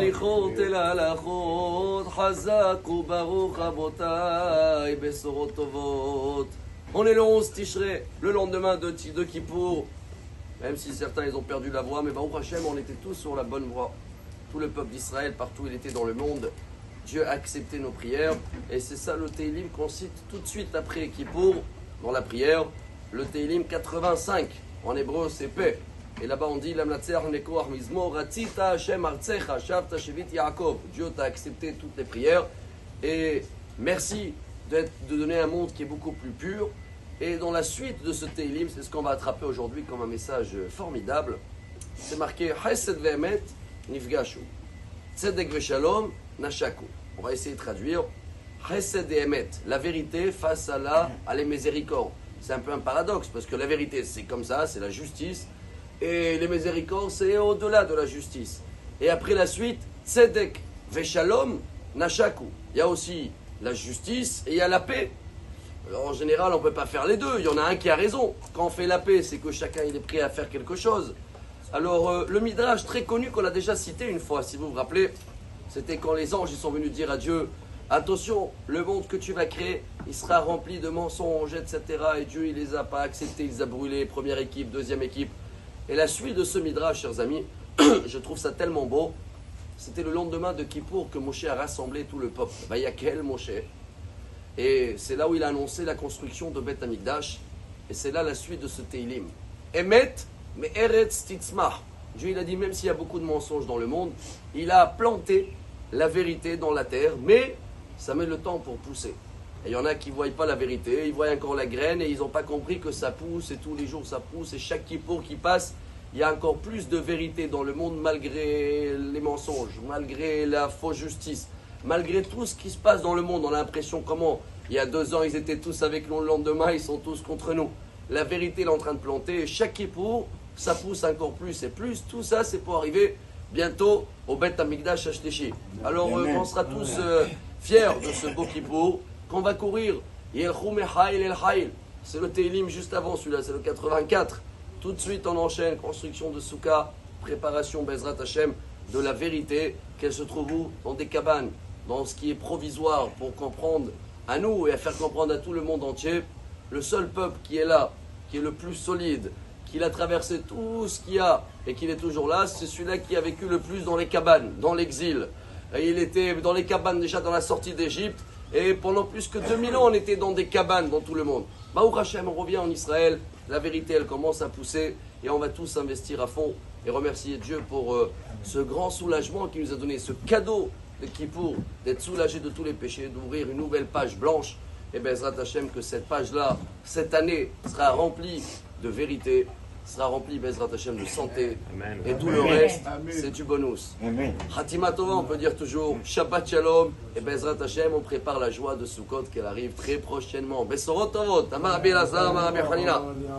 ההליכות אל ההלכות, חזק וברוך רבותיי, בשורות טובות. On est le 11 Tishrei, le lendemain de Kippour. Même si certains ils ont perdu la voie, mais Baruch Hashem, on était tous sur la bonne voie. Tout le peuple d'Israël, partout il était dans le monde, Dieu a accepté nos prières. Et c'est ça le Teilim qu'on cite tout de suite après Kippour, dans la prière, le Teilim 85. En hébreu c'est paix. Et là-bas on dit Dieu t'a accepté toutes les prières. Et merci de donner un monde qui est beaucoup plus pur. Et dans la suite de ce Teilim, c'est ce qu'on va attraper aujourd'hui comme un message formidable. C'est marqué Chesed ve'emet nifgashu, Tzedek ve'shalom nashaku. On va essayer de traduire Chesed et Emet, la vérité face à la miséricorde. C'est un peu un paradoxe parce que la vérité c'est comme ça, c'est la justice. Et les miséricordes, c'est au-delà de la justice. Et après la suite, Tzedek ve'shalom nashaku. Il y a aussi la justice et il y a la paix. Alors, en général, on ne peut pas faire les deux. Il y en a un qui a raison. Quand on fait la paix, c'est que chacun il est prêt à faire quelque chose. Alors, le Midrash très connu qu'on a déjà cité une fois, si vous vous rappelez, c'était quand les anges ils sont venus dire à Dieu, attention, le monde que tu vas créer, il sera rempli de mensonges, etc. Et Dieu, il les a pas acceptés, il les a brûlés, première équipe, deuxième équipe. Et la suite de ce Midrash, chers amis, je trouve ça tellement beau. C'était le lendemain de Kippour que Moshe a rassemblé tout le peuple. Vayakel Moshe. Et c'est là où il a annoncé la construction de Beth Amikdash. Et c'est là la suite de ce Teilim. Emet, mais Eretz Titzmah. Dieu il a dit, même s'il y a beaucoup de mensonges dans le monde, il a planté la vérité dans la terre, mais ça met le temps pour pousser. Et il y en a qui ne voient pas la vérité, ils voient encore la graine et ils n'ont pas compris que ça pousse et tous les jours ça pousse et chaque Kippour qui passe, il y a encore plus de vérité dans le monde malgré les mensonges, malgré la fausse justice, malgré tout ce qui se passe dans le monde. On a l'impression comment il y a 2 ans ils étaient tous avec nous, le lendemain ils sont tous contre nous. La vérité elle est en train de planter et chaque Kippour ça pousse encore plus et plus. Tout ça c'est pour arriver bientôt au Beth Amikdash Hashlishi. Alors on sera tous fiers de ce beau Kippour qu'on va courir. Yelchou mechail el hail. C'est le Teilim juste avant celui-là, c'est le 84. Tout de suite on enchaîne, construction de Souka, préparation Bezrat Hashem de la vérité, qu'elle se trouve où? Dans des cabanes, dans ce qui est provisoire pour comprendre à nous et à faire comprendre à tout le monde entier. Le seul peuple qui est là, qui est le plus solide, qui a traversé tout ce qu'il y a et qui est toujours là, c'est celui-là qui a vécu le plus dans les cabanes, dans l'exil. Et il était dans les cabanes déjà dans la sortie d'Égypte. Et pendant plus que 2000 ans, on était dans des cabanes dans tout le monde. Baruch Hashem, on revient en Israël. La vérité, elle commence à pousser. Et on va tous investir à fond. Et remercier Dieu pour ce grand soulagement qu'il nous a donné. Ce cadeau de Kippour, d'être soulagé de tous les péchés, d'ouvrir une nouvelle page blanche. Et Bezrat Hashem, que cette page-là, cette année, sera remplie de vérité. Sera rempli Bezrat Hashem de santé. Amen. Et tout le reste, c'est du bonus. Khatima Tova, on peut dire toujours Shabbat Shalom et Bezrat Hashem, on prépare la joie de Sukkot qu'elle arrive très prochainement. Besorot Tovot, Amar Abi Elazar, Amar Abi Hanina.